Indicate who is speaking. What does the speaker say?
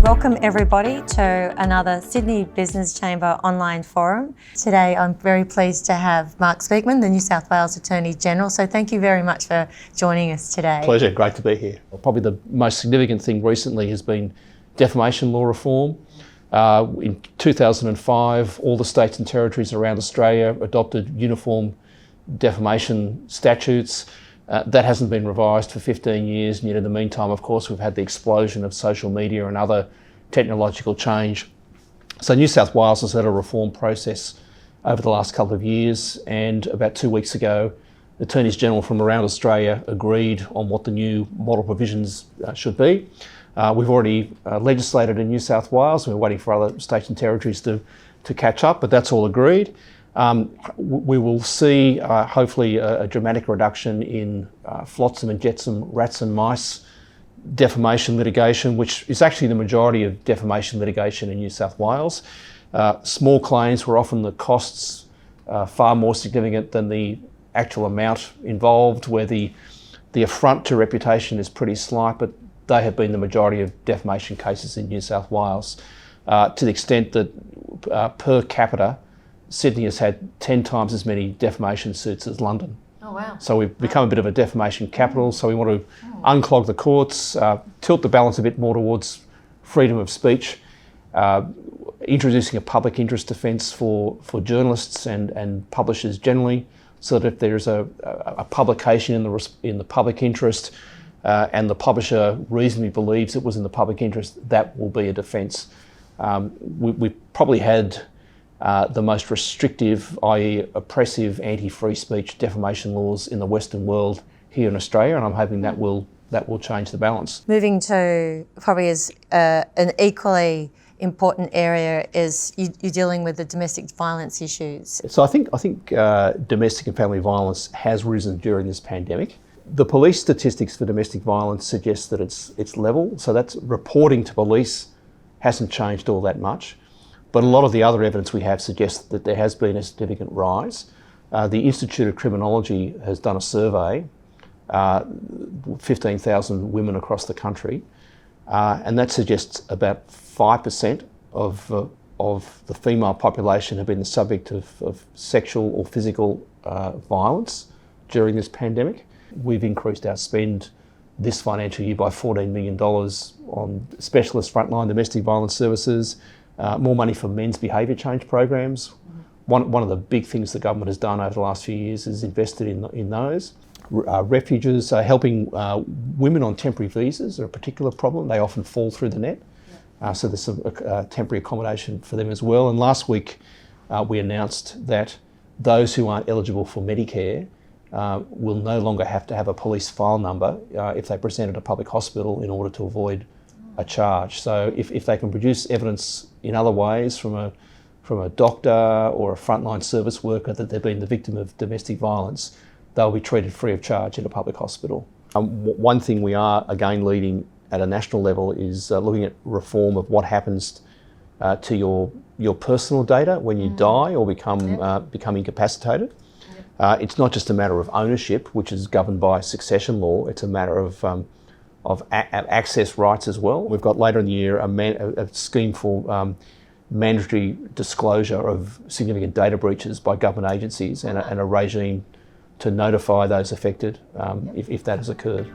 Speaker 1: Welcome everybody to another Sydney Business Chamber online forum. Today I'm very pleased to have Mark Speman, the New South Wales Attorney General. So thank you very much for joining us today.
Speaker 2: Pleasure, great to be here. Probably the most significant thing recently has been defamation law reform. In 2005, all the states and territories around Australia adopted uniform defamation statutes. That hasn't been revised for 15 years, and yet in the meantime, of course, we've had the explosion of social media and other technological change. So New South Wales has had a reform process over the last couple of years, and about 2 weeks ago, Attorneys General from around Australia agreed on what the new model provisions should be. We've already legislated in New South Wales, and we're waiting for other states and territories to catch up, but that's all agreed. We will see, hopefully, a dramatic reduction in flotsam and jetsam, rats and mice defamation litigation, which is actually the majority of defamation litigation in New South Wales. Small claims were often the costs far more significant than the actual amount involved, where the affront to reputation is pretty slight, but they have been the majority of defamation cases in New South Wales, to the extent that per capita, Sydney has had 10 times as many defamation suits as London.
Speaker 1: Oh, wow.
Speaker 2: So we've become a bit of a defamation capital, so we want to unclog the courts, tilt the balance a bit more towards freedom of speech, introducing a public interest defence for journalists and publishers generally, so that if there is a publication in the public interest and the publisher reasonably believes it was in the public interest, that will be a defence. We probably had the most restrictive, i.e. oppressive, anti-free speech defamation laws in the Western world here in Australia, and I'm hoping that will change the balance.
Speaker 1: Moving to probably as an equally important area is you're dealing with the domestic violence issues.
Speaker 2: So I think domestic and family violence has risen during this pandemic. The police statistics for domestic violence suggest that it's level, so that's reporting to police hasn't changed all that much. But a lot of the other evidence we have suggests that there has been a significant rise. The Institute of Criminology has done a survey, 15,000 women across the country, and that suggests about 5% of the female population have been the subject of sexual or physical violence during this pandemic. We've increased our spend this financial year by $14 million on specialist frontline domestic violence services, more money for men's behaviour change programs. One of the big things the government has done over the last few years is invested in those. Refuges, helping women on temporary visas are a particular problem. They often fall through the net. So there's some temporary accommodation for them as well. And last week we announced that those who aren't eligible for Medicare will no longer have to have a police file number if they present at a public hospital in order to avoid a charge. So if they can produce evidence in other ways from a doctor or a frontline service worker that they've been the victim of domestic violence, they'll be treated free of charge in a public hospital. One thing we are again leading at a national level is looking at reform of what happens to your personal data when you die or become incapacitated. It's not just a matter of ownership, which is governed by succession law. It's a matter of access rights as well. We've got later in the year a scheme for mandatory disclosure of significant data breaches by government agencies and a regime to notify those affected if that has occurred.